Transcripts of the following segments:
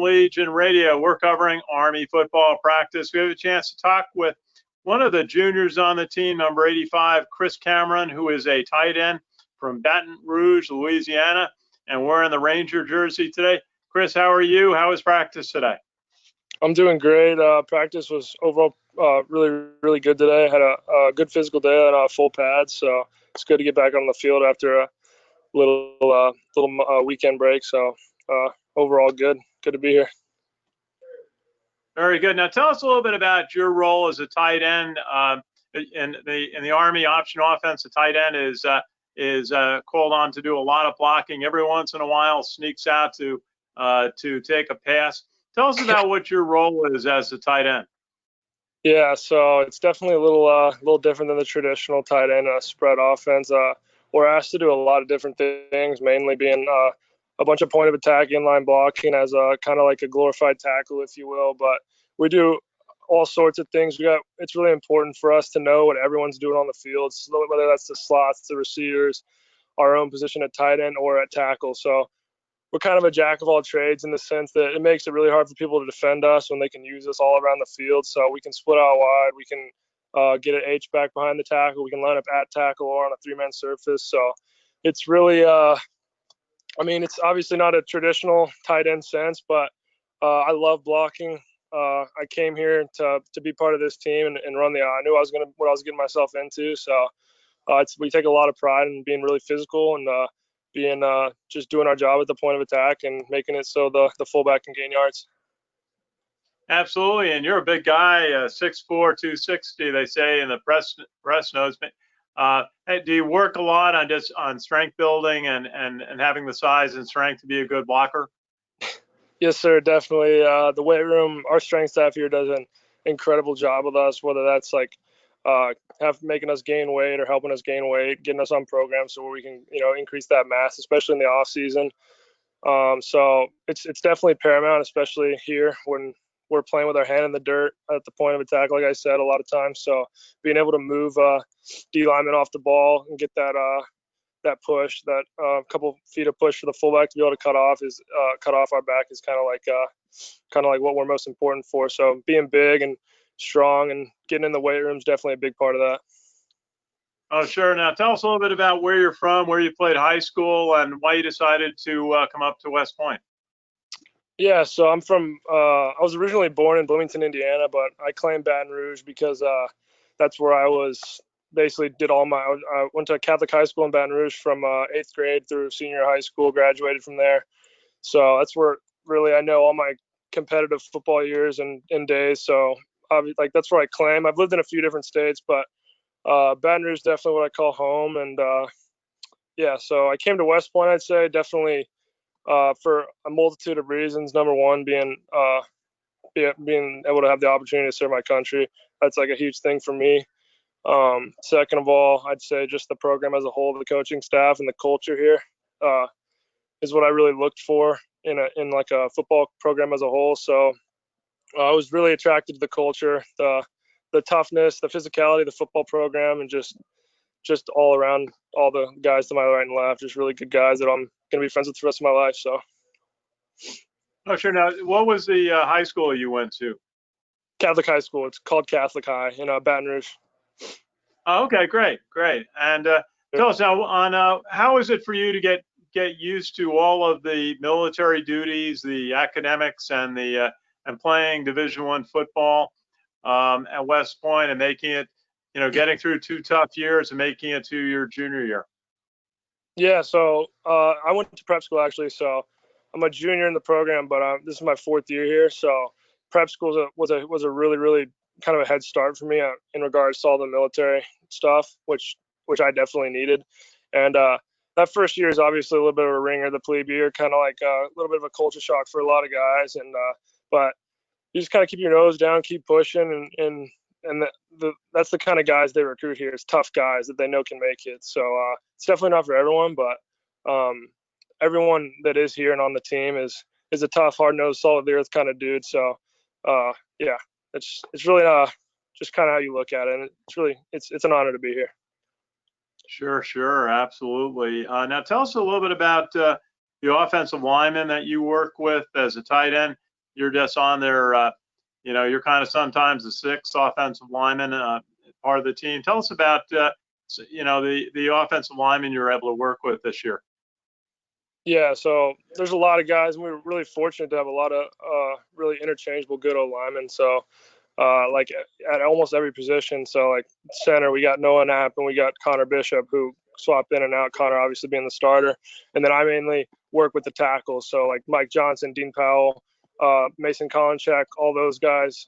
Legion Radio. We're covering Army football practice. We have a chance to talk with one of the juniors on the team, number 85, Chris Cameron, who is a tight end from Baton Rouge, Louisiana, and wearing the Ranger jersey today. Chris, how are you? How was practice today? I'm doing great. Practice was overall really good today. Had a good physical day on a full pad, so it's good to get back on the field after a little weekend break. So overall good to be here. Very good. Now tell us a little bit about your role as a tight end in the Army option offense. A tight end is called on to do a lot of blocking. Every once in a while, sneaks out to take a pass. Tell us about what your role is as a tight end. Yeah, so it's definitely a little different than the traditional tight end spread offense. We're asked to do a lot of different things, mainly being a bunch of point of attack, inline blocking as a kind of like a glorified tackle, if you will. But we do all sorts of things. It's really important for us to know what everyone's doing on the field, so whether that's the slots, the receivers, our own position at tight end or at tackle. So we're kind of a jack of all trades in the sense that it makes it really hard for people to defend us when they can use us all around the field. So we can split out wide. We can get an H back behind the tackle. We can line up at tackle or on a three-man surface. So it's really, it's obviously not a traditional tight end sense, but I love blocking. I came here to be part of this team and run I knew what I was getting myself into. So we take a lot of pride in being really physical and being just doing our job at the point of attack and making it so the fullback can gain yards. Absolutely, and you're a big guy, 6'4", 260, they say in the press notes. Hey, do you work a lot on strength building and having the size and strength to be a good blocker? Yes, sir, definitely. The weight room, our strength staff here does an incredible job with us, whether that's like making us gain weight or helping us gain weight, getting us on programs so we can increase that mass, especially in the off season. So it's definitely paramount, especially here when we're playing with our hand in the dirt at the point of attack, like I said, a lot of times. So being able to move D linemen off the ball and get that push, that couple feet of push for the fullback to be able to cut off our back is kind of like what we're most important for. So being big and strong and getting in the weight room is definitely a big part of that. Oh, sure. Now tell us a little bit about where you're from, where you played high school, and why you decided to come up to West Point. Yeah, so I'm from I was originally born in Bloomington, Indiana, but I claim Baton Rouge because that's where I was basically I went to Catholic high school in Baton Rouge from 8th grade through senior high school, graduated from there. So that's where really I know all my competitive football years and days. So that's where I claim. I've lived in a few different states, but Baton Rouge is definitely what I call home. And yeah, so I came to West Point, I'd say definitely for a multitude of reasons. Number one being able to have the opportunity to serve my country. That's like a huge thing for me. Second of all, I'd say just the program as a whole, the coaching staff and the culture here is what I really looked for in like a football program as a whole. So I was really attracted to the culture, the toughness, the physicality of the football program, and just all around, all the guys to my right and left, just really good guys that I'm going to be friends with the rest of my life. So. Oh, sure. Now, what was the high school you went to? Catholic high school. It's called Catholic High in Baton Rouge. Oh, okay, great. And tell us now on how is it for you to get used to all of the military duties, the academics, and playing Division I football at West Point and making it, getting through 2 tough years and making it to your junior year? Yeah, so I went to prep school actually. So I'm a junior in the program, but this is my 4th year here. So prep school was a really kind of a head start for me in regards to all the military stuff, which I definitely needed. And that first year is obviously a little bit of a ringer, the plebe year, kind of like a little bit of a culture shock for a lot of guys. And but you just kind of keep your nose down, keep pushing, and that's the kind of guys they recruit here. Is tough guys that they know can make it. So it's definitely not for everyone, but everyone that is here and on the team is a tough, hard-nosed, solid the earth kind of dude. So yeah, it's really just kind of how you look at it, and it's really it's an honor to be here. Sure, absolutely. Now tell us a little bit about the offensive lineman that you work with as a tight end. you're just on there. You're kind of sometimes the sixth offensive lineman, part of the team. Tell us about the offensive lineman you were able to work with this year. Yeah, so there's a lot of guys, and we were really fortunate to have a lot of really interchangeable good old linemen. So like at almost every position. So like center, we got Noah Knapp and we got Connor Bishop, who swapped in and out. Connor obviously being the starter, and then I mainly work with the tackles. So like Mike Johnson, Dean Powell, Mason Kolinchak, all those guys,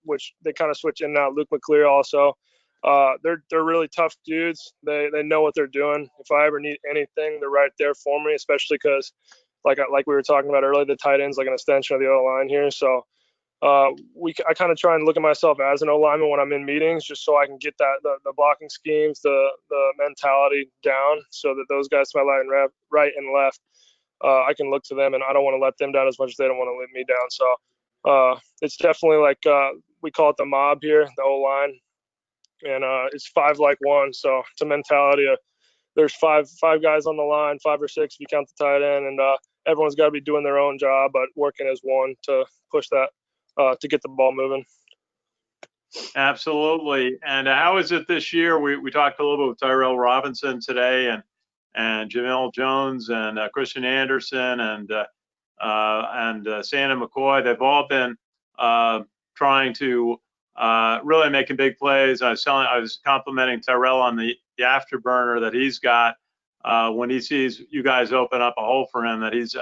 which they kind of switch in and out. Luke McClear also. They're really tough dudes. They know what they're doing. If I ever need anything, they're right there for me. Especially because like we were talking about earlier, the tight end's like an extension of the O line here. So I kind of try and look at myself as an O lineman when I'm in meetings, just so I can get the blocking schemes, the mentality down, so that those guys to my right and left, I can look to them, and I don't want to let them down as much as they don't want to let me down. So it's definitely like we call it the mob here, the O line, and it's 5 like 1. So it's a mentality of there's five guys on the line, 5 or 6 if you count the tight end, and everyone's got to be doing their own job, but working as one to push that. To get the ball moving. Absolutely. And how is it this year? We talked a little bit with Tyrel Robinson today, and Jamil Jones and Christian Anderson and Santa McCoy. They've all been trying to really making big plays. I was complimenting Tyrel on the afterburner that he's got when he sees you guys open up a hole for him, that he's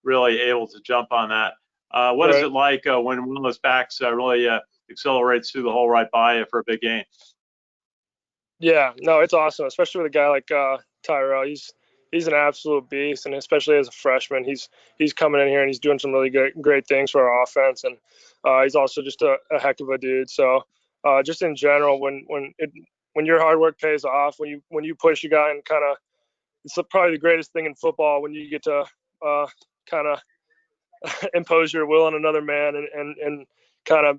really able to jump on that. What is it like when one of those backs really accelerates through the hole right by you for a big gain? Yeah, no, it's awesome, especially with a guy like Tyrel. He's an absolute beast, and especially as a freshman, he's coming in here and he's doing some really great things for our offense, and he's also just a heck of a dude. So just in general, when your hard work pays off, when you push a guy and kind of, it's probably the greatest thing in football when you get to kind of impose your will on another man and kind of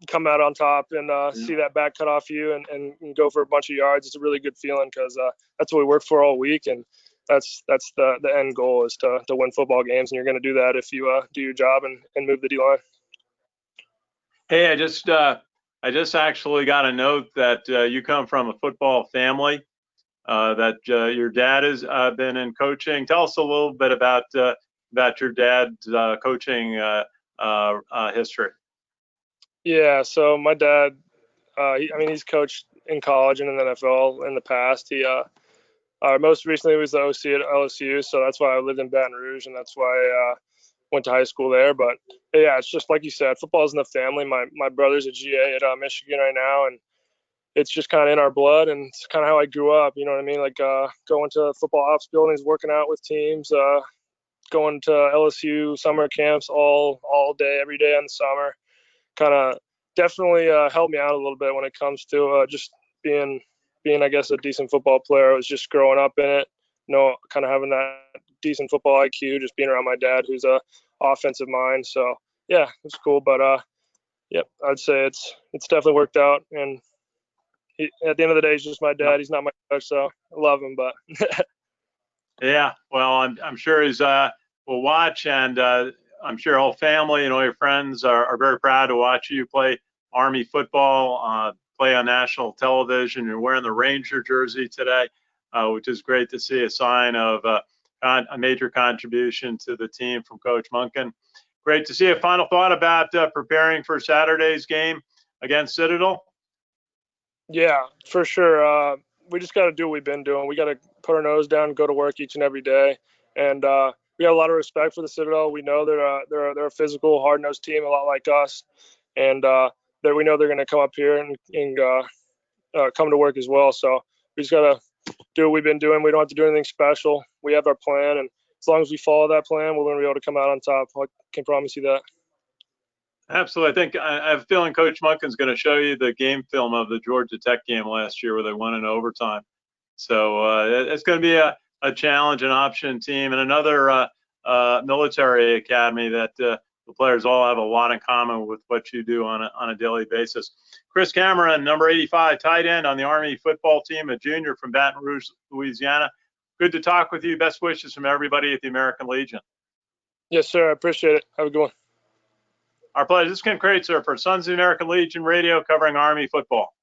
come out on top and see that back cut off you and go for a bunch of yards. It's a really good feeling because that's what we work for all week, and that's the end goal is to win football games, and you're going to do that if you do your job and move the D-line. Hey, I just actually got a note that you come from a football family, that your dad has been in coaching. Tell us a little bit about your dad's coaching history. Yeah, so my dad, he's coached in college and in the NFL in the past. He most recently was the OC at LSU, so that's why I lived in Baton Rouge, and that's why I went to high school there. But yeah, it's just like you said, football's in the family. My brother's a GA at Michigan right now, and it's just kind of in our blood, and it's kind of how I grew up. You know what I mean? Like going to football ops buildings, working out with teams, going to LSU summer camps all day, every day in the summer. Kind of definitely helped me out a little bit when it comes to just being, I guess, a decent football player. I was just growing up in it, kind of having that decent football IQ, just being around my dad, who's a offensive mind. So yeah, it's cool. But yep, I'd say it's definitely worked out. And at the end of the day, he's just my dad. He's not my coach, so I love him. But yeah, well, I'm sure he's will watch, and I'm sure your whole family and all your friends are very proud to watch you play Army football, play on national television. You're wearing the Ranger jersey today, which is great to see, a sign of a major contribution to the team from Coach Monken. Great to see. A final thought about preparing for Saturday's game against Citadel? Yeah, for sure. We just got to do what we've been doing. We got to put our nose down, go to work each and every day, and we got a lot of respect for the Citadel. We know they're a physical, hard-nosed team, a lot like us, and we know they're going to come up here and come to work as well. So we just got to do what we've been doing. We don't have to do anything special. We have our plan, and as long as we follow that plan, we're going to be able to come out on top. I can promise you that. Absolutely. I think I have a feeling Coach Monken's going to show you the game film of the Georgia Tech game last year where they won in overtime. So it's going to be a challenge, an option team, and another military academy that the players all have a lot in common with what you do on a daily basis. Chris Cameron, number 85, tight end on the Army football team, a junior from Baton Rouge, Louisiana. Good to talk with you. Best wishes from everybody at the American Legion. Yes, sir. I appreciate it. Have a good one. Our pleasure. This is Ken Kraetzer for Sons of the American Legion Radio covering Army football.